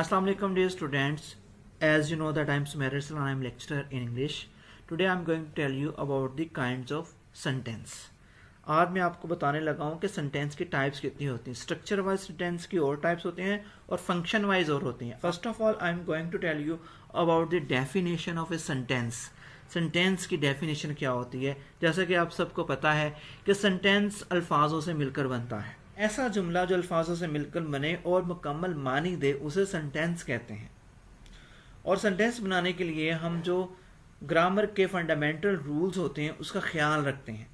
Assalamu alaikum dear students. As you know that I am Sumer Arsalan, I am lecturer in English. Today I am going to tell you about the kinds of sentence. आज मैं आपको बताने लगा हूँ कि sentence की types कितनी होती हैं. स्ट्रक्चर वाइज सेंटेंस की और टाइप्स होते हैं और फंक्शन वाइज और होती हैं. First of all I am going to tell you about the definition of a sentence. Sentence की डेफिनेशन क्या होती है. जैसा कि आप सबको पता है कि सेंटेंस अल्फाजों से मिलकर बनता है. ऐसा जुमला जो अल्फाजों से मिलकर बने और मुकम्मल मानी दे उसे सेंटेंस कहते हैं. और सेंटेंस बनाने के लिए हम जो ग्रामर के फंडामेंटल रूल्स होते हैं उसका ख्याल रखते हैं.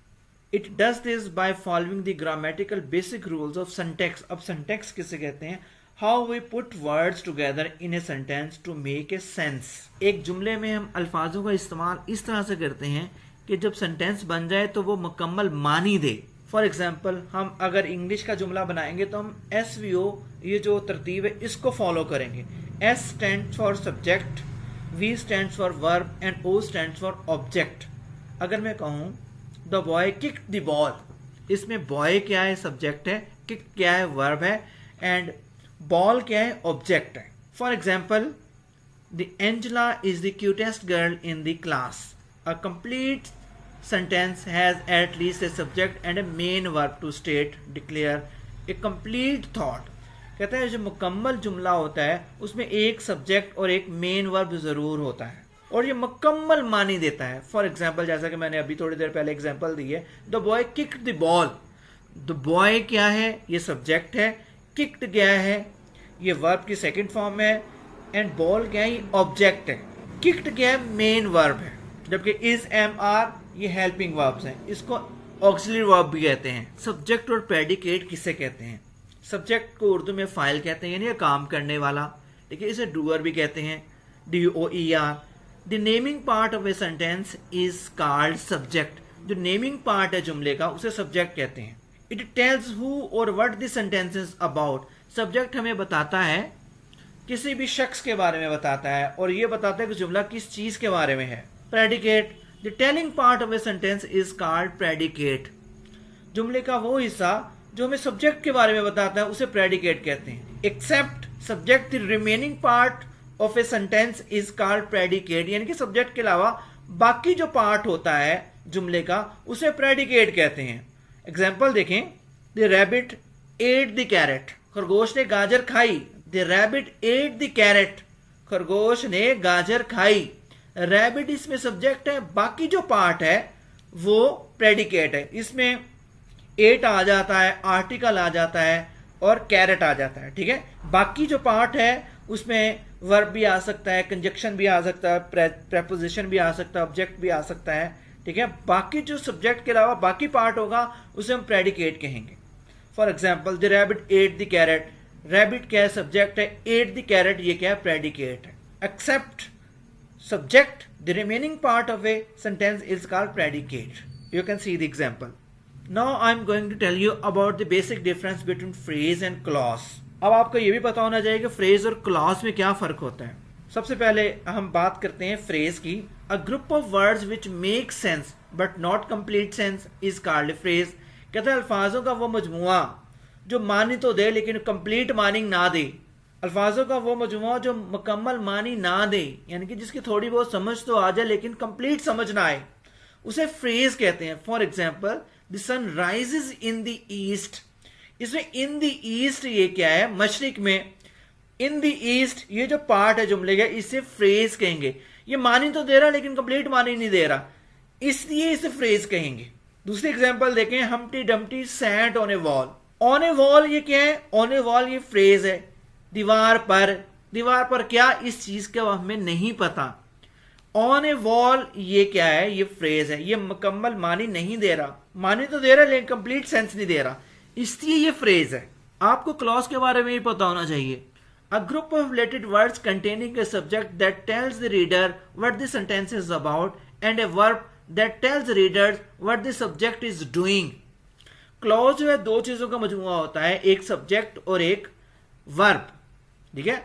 It does this by following the grammatical basic rules of syntax. अब सिंटैक्स किसे कहते हैं? How we put words together in a sentence to make a sense. एक जुमले में हम अल्फाजों का इस्तेमाल इस तरह से करते हैं कि जब सेंटेंस बन जाए तो वो मुकम्मल मानी दे. फॉर एग्जाम्पल, हम अगर इंग्लिश का जुमला बनाएंगे तो हम SVO ये जो तरतीब है इसको फॉलो करेंगे. S stands for subject, V stands for verb and O stands for object. अगर मैं कहूँ the boy kicked the ball, इसमें बॉय क्या है? सब्जेक्ट है. किक क्या है? वर्ब है. एंड बॉल क्या है? ऑब्जेक्ट है. For example, the Angela is the cutest girl in the class. A complete sentence has at least a subject and a main verb to state, declare a complete thought. कहता है जो मुकम्मल जुमला होता है उसमें एक सब्जेक्ट और एक मेन वर्ब जरूर होता है और ये मुकम्मल मानी देता है. फॉर एग्जाम्पल, जैसा कि मैंने अभी थोड़ी देर पहले एग्जाम्पल दी है, the boy kicked the ball. The boy क्या है? ये सब्जेक्ट है. किक्ड क्या है? ये वर्ब की सेकेंड फॉर्म है. एंड बॉल क्या है? ये ऑब्जेक्ट है. किक्ड क्या है? मेन वर्ब है. जबकि इज, एम, आर ये हेल्पिंग वर्ब्स हैं. इसको ऑक्सिलरी वर्ब भी कहते हैं. सब्जेक्ट और प्रेडिकेट किसे कहते हैं? सब्जेक्ट को उर्दू में फाइल कहते हैं, यानी काम करने वाला. देखिए, इसे डूअर भी कहते हैं, DOER. The naming part of a sentence is called subject. जो नेमिंग पार्ट है जुमले का उसे सब्जेक्ट कहते हैं. इट टेल्स हु और what the sentence is about. Subject हमें बताता है, किसी भी शख्स के बारे में बताता है और ये बताता है कि जुमला किस चीज के बारे में है. Predicate, the telling part of a sentence is called predicate. जुमले का वो हिस्सा जो हमें सब्जेक्ट के बारे में बताता है उसे प्रेडिकेट कहते हैं. Except subject, the remaining part of a sentence is called predicate. यानी कि सब्जेक्ट के अलावा बाकी जो पार्ट होता है जुमले का उसे प्रेडिकेट कहते हैं. एग्जाम्पल देखें, the rabbit at the carat. खरगोश ने गाजर खाई. The rabbit at the carat. खरगोश ने गाजर खाई. रैबिट इसमें सब्जेक्ट है, बाकी जो पार्ट है वो प्रेडिकेट है. इसमें एट आ जाता है, आर्टिकल आ जाता है और कैरेट आ जाता है. ठीक है, बाकी जो पार्ट है उसमें वर्ब भी आ सकता है, कंजक्शन भी आ सकता है, प्रेपोजिशन भी आ सकता है, ऑब्जेक्ट भी आ सकता है. ठीक है, बाकी जो सब्जेक्ट के अलावा बाकी पार्ट होगा उसे हम प्रेडिकेट कहेंगे. For example, the rabbit at the carat. Rabbit क्या है? सब्जेक्ट है. एट द कैरेट ये क्या है? प्रेडिकेट है. Except subject, the remaining part of a sentence is called predicate. You can see the example. Now I am going to tell you about the basic difference between phrase and clause. अब आपको ये भी पता होना चाहिए कि phrase और clause में क्या फर्क होता है. सबसे पहले हम बात करते हैं phrase की. A group of words which make sense but not complete sense is called a phrase. कहता है अल्फाजों का वो मजमुआ जो मानी तो दे लेकिन कंप्लीट मानिंग ना दे. अल्फाजों का वो मजमुआ जो मुकम्मल मानी ना दे, यानी कि जिसकी थोड़ी बहुत समझ तो आ जाए लेकिन कंप्लीट समझ ना आए, उसे फ्रेज कहते हैं. For example, the sun rises in the east. इसमें इन द ईस्ट ये क्या है? मशरिक में. इन द ईस्ट ये जो पार्ट है जुमले का इसे फ्रेज कहेंगे. ये मानी तो दे रहा लेकिन कंप्लीट मानी नहीं दे रहा, इसलिए इसे फ्रेज कहेंगे. दूसरी एग्जाम्पल देखें, Humpty Dumpty sat on A wall. On A wall ये क्या है? ऑन ए वॉल ये फ्रेज है. दीवार पर. दीवार पर क्या? इस चीज का हमें नहीं पता. ऑन ए वॉल ये क्या है? ये फ्रेज है. ये मुकम्मल मानी नहीं दे रहा. मानी तो दे रहा लेकिन कंप्लीट सेंस नहीं दे रहा, इसलिए ये फ्रेज है. आपको क्लॉज के बारे में भी पता होना चाहिए. A group of related words containing a subject that tells the reader what the sentence is about and a verb that tells reader what the subject is doing. Clause जो है दो चीजों का मजमुआ होता है, एक सब्जेक्ट और एक वर्ब. ठीक है,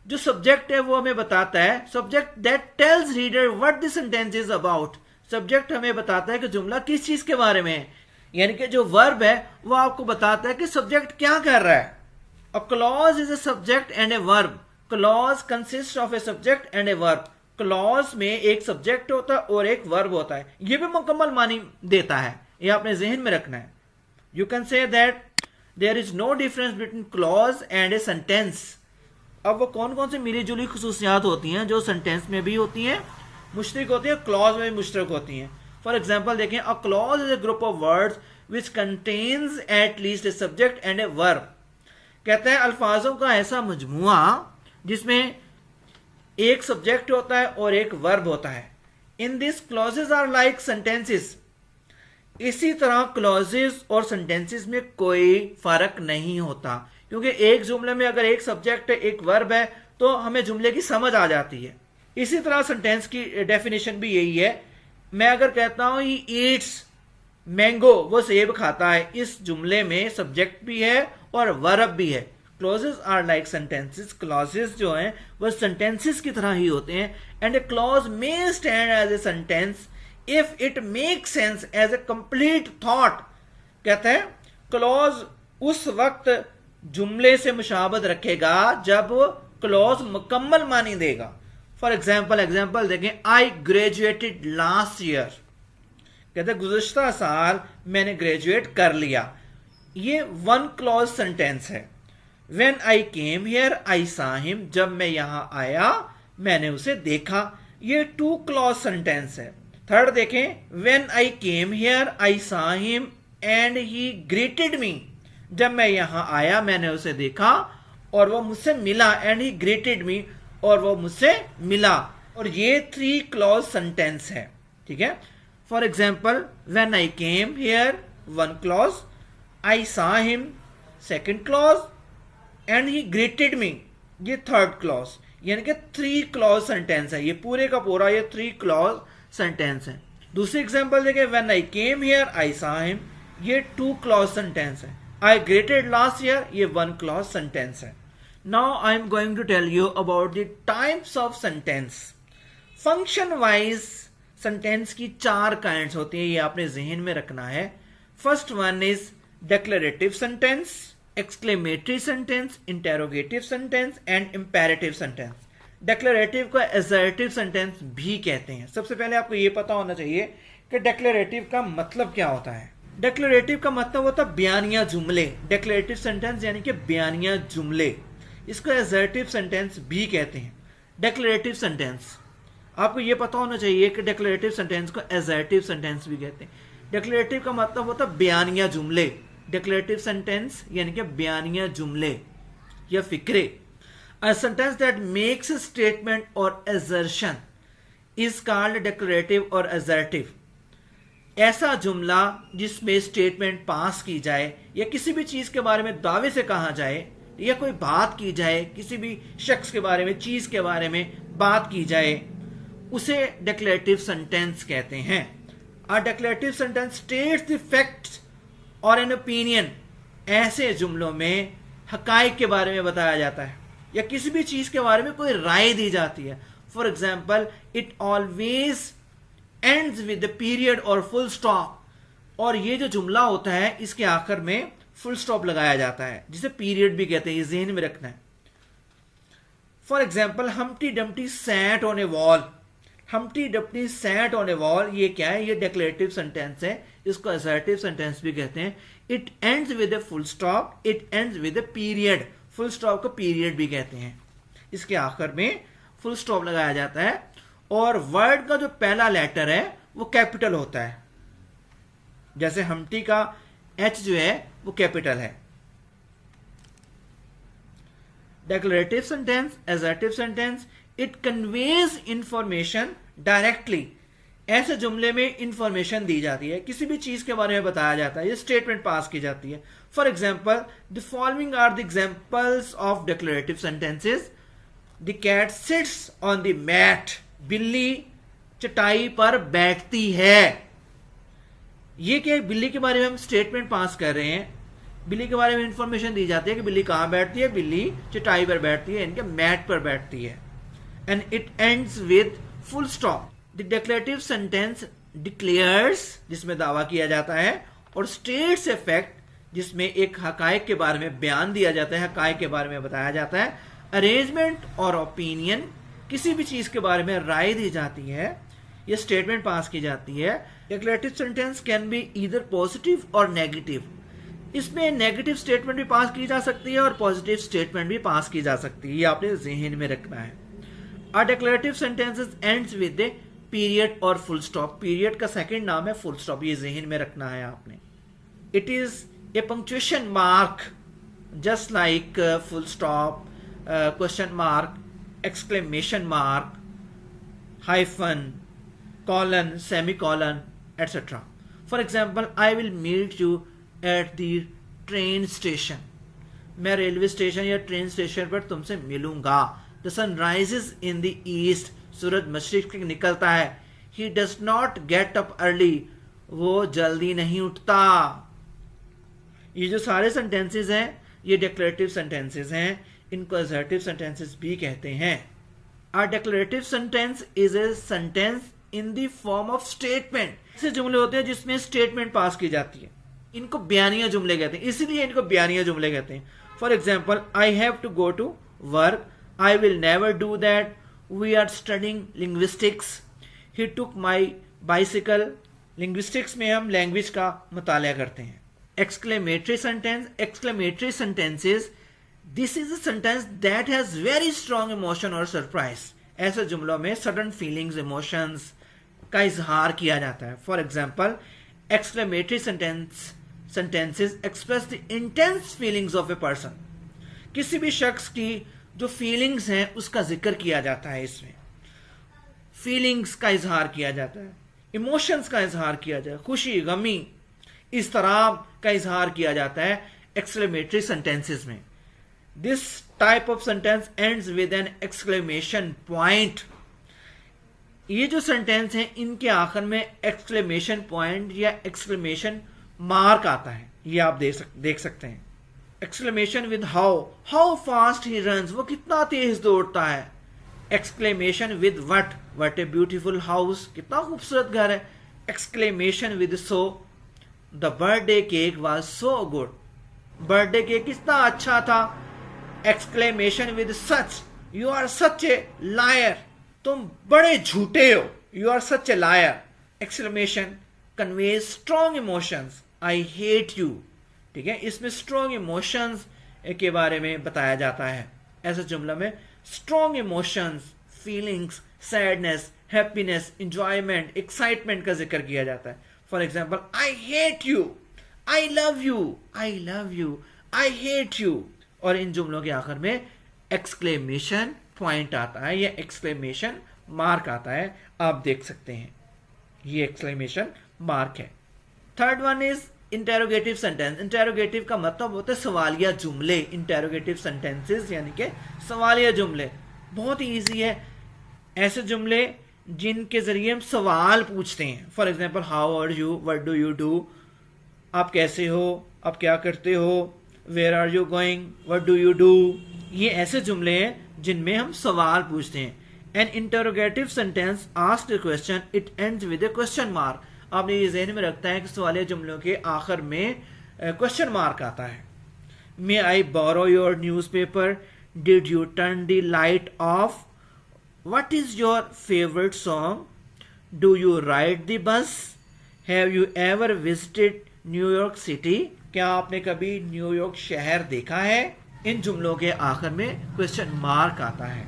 जो सब्जेक्ट है वो हमें बताता है, subject that tells reader what the sentence is about. Subject हमें बताता है कि जुमला किस चीज के बारे में है, यानी कि जो वर्ब है वो आपको बताता है कि सब्जेक्ट क्या कर रहा है. A clause is a subject and a verb. Clause consist of a subject and a verb. Clause में एक सब्जेक्ट होता है और एक वर्ब होता है, ये भी मुकम्मल मानी देता है, ये आपने जहन में रखना है। You can say that there is no difference between clause and a sentence. अब वो कौन कौन सी मिली जुली खसूसियात होती हैं जो सेंटेंस में भी होती हैं, मुश्तरक होती है, क्लॉज में भी मुश्तरक होती हैं। फॉर एग्जाम्पल देखें, a clause is a group of words which contains at least a subject and a verb. कहते हैं अल्फाजों का ऐसा मजमुआ जिसमें एक सब्जेक्ट होता है और एक वर्ब होता है। In this clauses are like sentences. इसी तरह क्लॉजेज और सेंटेंसेस में कोई फर्क नहीं होता, क्योंकि एक जुमले में अगर एक सब्जेक्ट है एक वर्ब है तो हमें जुमले की समझ आ जाती है। इसी तरह सेंटेंस की डेफिनेशन भी यही है। मैं अगर कहता हूं ही ईट्स मैंगो, वो सेब खाता है, इस जुमले में सब्जेक्ट भी है और वर्ब भी है। Clauses are like sentences. Clauses जो हैं वो सेंटेंसेस की तरह ही होते हैं। And a clause may stand as a sentence if it make sense as a complete thought. कहते हैं क्लॉज उस वक्त जुमले से मुशाबत रखेगा जब क्लॉज मुकम्मल मानी देगा। फॉर एग्जाम्पल देखें, आई ग्रेजुएटेड लास्ट ईयर। कहते हैं गुज़श्ता साल मैंने ग्रेजुएट कर लिया। ये वन क्लॉज सेंटेंस है। When I came here, I saw him. जब मैं यहां आया मैंने उसे देखा, ये टू क्लॉज सेंटेंस है। थर्ड देखें, When I came here, I saw him and he greeted me. जब मैं यहां आया मैंने उसे देखा और वो मुझसे मिला, and he greeted me, और वो मुझसे मिला। और ये थ्री क्लॉज सेंटेंस है, ठीक है। For example, When I came here, one clause, I saw him, second clause, and he greeted me, ये थर्ड क्लॉज। यानी कि थ्री क्लॉज सेंटेंस है, ये पूरे का पूरा ये थ्री क्लॉज सेंटेंस है। दूसरी एग्जांपल देखें, when I came here I saw him, ये टू क्लॉज सेंटेंस है। आई ग्रेटेड लास्ट ईयर, ये वन क्लॉज सेंटेंस है। Now I am going to tell you about the types of sentence. Function wise sentence की चार kinds होती है, ये आपने जहन में रखना है। First one is declarative sentence, exclamatory sentence, interrogative sentence and imperative sentence. Declarative को असर्टिव सेंटेंस भी कहते हैं। सबसे पहले आपको यह पता होना चाहिए कि डिक्लेरेटिव का मतलब क्या होता है। डिक्लेरेटिव का मतलब होता है बयानिया जुमले। डिक्लेरेटिव सेंटेंस यानी कि बयानिया जुमले, इसको असर्टिव सेंटेंस भी कहते हैं। डिक्लेरेटिव सेंटेंस आपको यह पता होना चाहिए कि डिक्लेरेटिव सेंटेंस को असर्टिव सेंटेंस भी कहते हैं। डिक्लेरेटिव का मतलब होता है बयानिया जुमले। डिक्लेरेटिव सेंटेंस यानी कि बयानिया जुमले या फिक्रे। A sentence that makes a statement or assertion is called declarative or assertive. ऐसा जुमला जिसमें स्टेटमेंट पास की जाए या किसी भी चीज के बारे में दावे से कहा जाए या कोई बात की जाए, किसी भी शख्स के बारे में, चीज के बारे में बात की जाए, उसे डिक्लेरेटिव सेंटेंस कहते हैं। A declarative sentence states the facts और एन ओपिनियन। ऐसे जुमलों में हकाइक के बारे में बताया जाता है या किसी भी चीज के बारे में कोई राय दी जाती है। For example, it always ends with the period और फुल स्टॉप। और ये जो जुमला होता है इसके आखिर में फुल स्टॉप लगाया जाता है, जिसे पीरियड भी कहते हैं, ये ज़हन में रखना है। For example, Humpty Dumpty sat on A wall. Humpty Dumpty sat on A wall, ये क्या है? ये डिक्लेरेटिव सेंटेंस है, इसको असर्टिव सेंटेंस भी कहते हैं। It ends with a full stop, it ends with a period. Full stop को पीरियड भी कहते हैं, इसके आखिर में फुल स्टॉप लगाया जाता है। और वर्ड का जो पहला लेटर है वो कैपिटल होता है, जैसे हम्टी का एच जो है वो कैपिटल है। Declarative sentence, assertive sentence, it conveys information directly. ऐसे जुमले में इंफॉर्मेशन दी जाती है, किसी भी चीज के बारे में बताया जाता है, ये स्टेटमेंट पास की जाती है। For example, the following are the examples of declarative sentences. The cat sits on the mat. बिल्ली चटाई पर बैठती है। ये क्या, बिल्ली के बारे में हम स्टेटमेंट पास कर रहे हैं, बिल्ली के बारे में इंफॉर्मेशन दी जाती है कि बिल्ली कहां बैठती है, बिल्ली चटाई पर बैठती है, इनके मैट पर बैठती है। And it ends with full stop. The declarative sentence declares, जिसमें दावा किया जाता है, और स्टेट्स ए फैक्ट, जिसमें एक हकायक के बारे में बयान दिया जाता है, हकायक के बारे में बताया जाता है। अरेंजमेंट और ओपिनियन, किसी भी चीज के बारे में राय दी जाती है या स्टेटमेंट पास की जाती है। Declarative sentence can be either positive और नेगेटिव। इसमें नेगेटिव स्टेटमेंट भी पास की जा सकती है और पॉजिटिव स्टेटमेंट भी पास की जा सकती है, ये आपने ज़हन में रखना है। A declarative sentences ends with a period और फुल स्टॉप। पीरियड का सेकंड नाम है फुल स्टॉप, ये ज़हन में रखना है आपने। It is a punctuation mark just like full stop, question mark, exclamation mark, hyphen, colon, semicolon, etc. For example, I will meet you at the train station. मैं रेलवे स्टेशन या train station पर तुमसे मिलूंगा। The sun rises in the east. सूरज मशरिक निकलता है। He does not get up early. वो जल्दी नहीं उठता। ये जो सारे सेंटेंसेस हैं ये डिक्लेरेटिव सेंटेंसेस हैं, इनको असर्टिव सेंटेंसेस भी कहते हैं। A declarative sentence is a sentence in the form of statement. ऐसे जुमले होते हैं जिसमें स्टेटमेंट पास की जाती है, इनको बयानिया जुमले कहते हैं, इसीलिए इनको बयानिया जुमले कहते हैं। For example, I have to go to work, I will never do that, we are studying linguistics, he took my bicycle. Linguistics में हम लैंग्वेज का मुताला करते हैं। Exclamatory sentence, exclamatory sentences, this is a sentence that has very strong emotion और surprise. ऐसे जुमलों में सडन फीलिंग्स, इमोशंस का इजहार किया जाता है। For example, exclamatory sentences express the intense feelings of a person. किसी भी शख्स की जो फीलिंग्स हैं उसका जिक्र किया जाता है, इसमें फीलिंग्स का इजहार किया जाता है, इमोशंस का इजहार किया जाता है, खुशी, गमी, इज़्तिराब का इजहार किया जाता है एक्सक्लेमेटरी सेंटेंसेस में। This type of sentence ends with an exclamation point. ये जो सेंटेंस हैं इनके आखिर में एक्सक्लेमेशन पॉइंट या एक्सक्लेमेशन मार्क आता है, ये आप देख सकते हैं। Exclamation with how fast he runs, वो कितना तेज दौड़ता है। Exclamation with what a beautiful house, कितना खूबसूरत घर है। Exclamation with so, the birthday cake was so good, birthday cake कितना अच्छा था। Exclamation with such, you are such a liar, तुम बड़े झूठे हो, you are such a liar. Exclamation conveys strong emotions, I hate you. ठीक है, इसमें स्ट्रॉन्ग इमोशंस के बारे में बताया जाता है। ऐसे जुमला में strong emotions, feelings, sadness, happiness, enjoyment, excitement का जिक्र किया जाता है। For example, I hate you, I love you, I love you, I hate you. और इन जुमलों के आखिर में एक्सक्लेमेशन पॉइंट आता है या एक्सक्लेमेशन मार्क आता है, आप देख सकते हैं, ये एक्सक्लेमेशन मार्क है। Third one is interrogative sentence. Interrogative का मतलब होता है सवालिया जुमले। इंटेरोगेटिव सेंटेंसेस यानी कि सवालिया जुमले बहुत ही ईजी है। ऐसे जुमले जिनके जरिए हम सवाल पूछते हैं। For example, how are you, what do you do, आप कैसे हो, आप क्या करते हो, where are you going, what do you do. ये ऐसे जुमले हैं जिनमें हम सवाल पूछते हैं। An interrogative sentence asked a question, it ends with a question mark. आपने ये ज़हन में रखता है कि सवालिया जुमलों के आखिर में क्वेश्चन मार्क आता है। May I borrow your newspaper, did you turn the light off, what is your favourite song, do you ride the bus, have you ever visited New York city, क्या आपने कभी न्यूयॉर्क शहर देखा है। इन जुमलों के आखिर में क्वेश्चन मार्क आता है।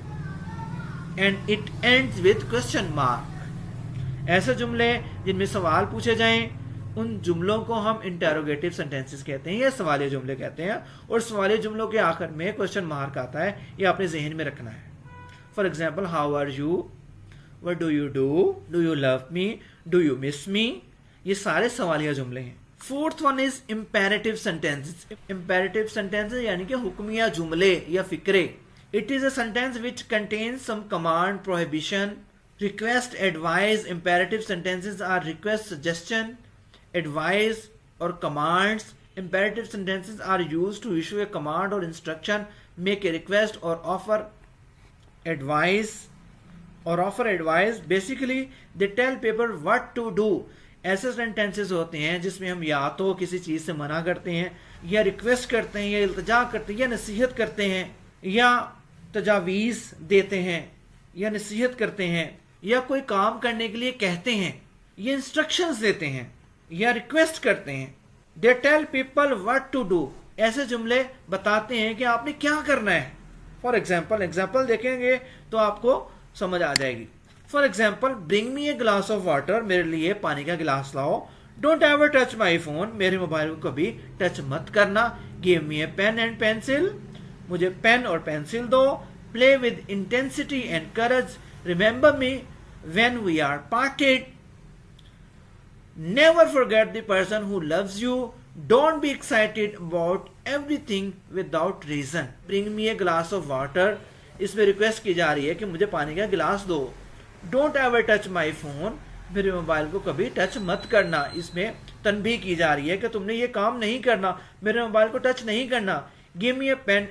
And it ends with question mark. ऐसे जुमले जिनमें सवाल पूछे जाएं, उन जुमलों को हम इंटेरोगेटिव सेंटेंसेस कहते हैं या सवालिया जुमले कहते हैं। और सवालिया जुमलों के आखिर में क्वेश्चन मार्क आता है, ये आपने जहन में रखना है। For example, how are you, what do you love me, do you miss me, ये सारे सवालिया जुमले हैं। Fourth one is imperative sentences. Imperative sentences यानी कि हुक्मिया जुमले या फिक्रे। It is a sentence which contains some command, prohibition, request, advice. Imperative sentences are request, suggestion, advice और commands. Imperative sentences are used to issue a command और instruction, make a request और offer advice basically they tell people what to do. ऐसे sentences होते हैं जिसमें हम या तो किसी चीज से मना करते हैं, या रिक्वेस्ट करते हैं, या इल्तिजा करते हैं, या नसीहत करते हैं, या तजावीज़ देते हैं या नसीहत करते हैं या कोई काम करने के लिए कहते हैं या इंस्ट्रक्शंस देते हैं या रिक्वेस्ट करते हैं। They tell people what to do, ऐसे जुमले बताते हैं कि आपने क्या करना है। फॉर एग्जाम्पल देखेंगे तो आपको समझ आ जाएगी। For example, bring me a glass of water, मेरे लिए पानी का गिलास लाओ। Don't ever touch my phone, मेरे मोबाइल को कभी टच मत करना। Give me a pen and pencil, मुझे पेन और पेंसिल दो। Play with intensity and courage, remember me when we are parted. Never forget the person who loves you. Don't be excited about everything without reason. Bring me a glass of water, इसमें request की जा रही है कि मुझे पानी का गिलास दो। Don't ever touch my phone, मेरे मोबाइल को कभी टच मत करना, इसमें तनबीह की जा रही है कि तुमने ये काम नहीं करना, मेरे मोबाइल को टच नहीं करना। Give me a pen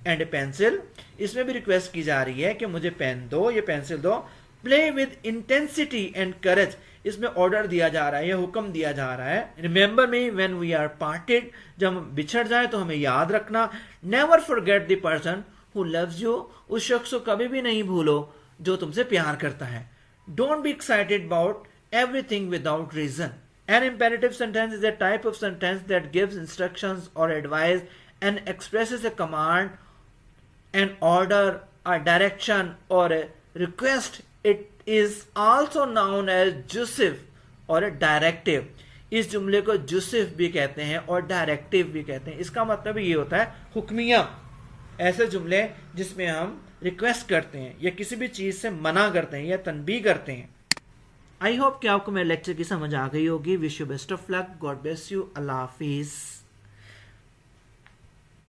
and a pencil, इसमें भी रिक्वेस्ट की जा रही है कि मुझे पेन दो, ये पेंसिल दो। प्ले विद इंटेंसिटी एंड करेज, इसमें ऑर्डर दिया जा रहा है या हुक्म दिया जा रहा है। Remember me when we are parted, जब हम बिछड़ जाए तो हमें याद रखना। Never forget the person who loves you, उस शख्स को कभी भी नहीं भूलो जो तुमसे प्यार करता है। Don't be excited about everything without reason. An imperative sentence is a type of sentence that gives instructions or advice and expresses a command, an order, a direction, or a request. It is also known as jusif or a directive. इस जुमले को जुसिफ भी कहते हैं और directive भी कहते हैं। इसका मतलब ये होता है हुक्मिया, ऐसे जुमले जिसमें हम रिक्वेस्ट करते हैं या किसी भी चीज से मना करते हैं या तनबीह करते हैं। आई होप कि आपको मेरे लेक्चर की समझ आ गई होगी। Wish you best of luck, God bless you, Allah Hafiz.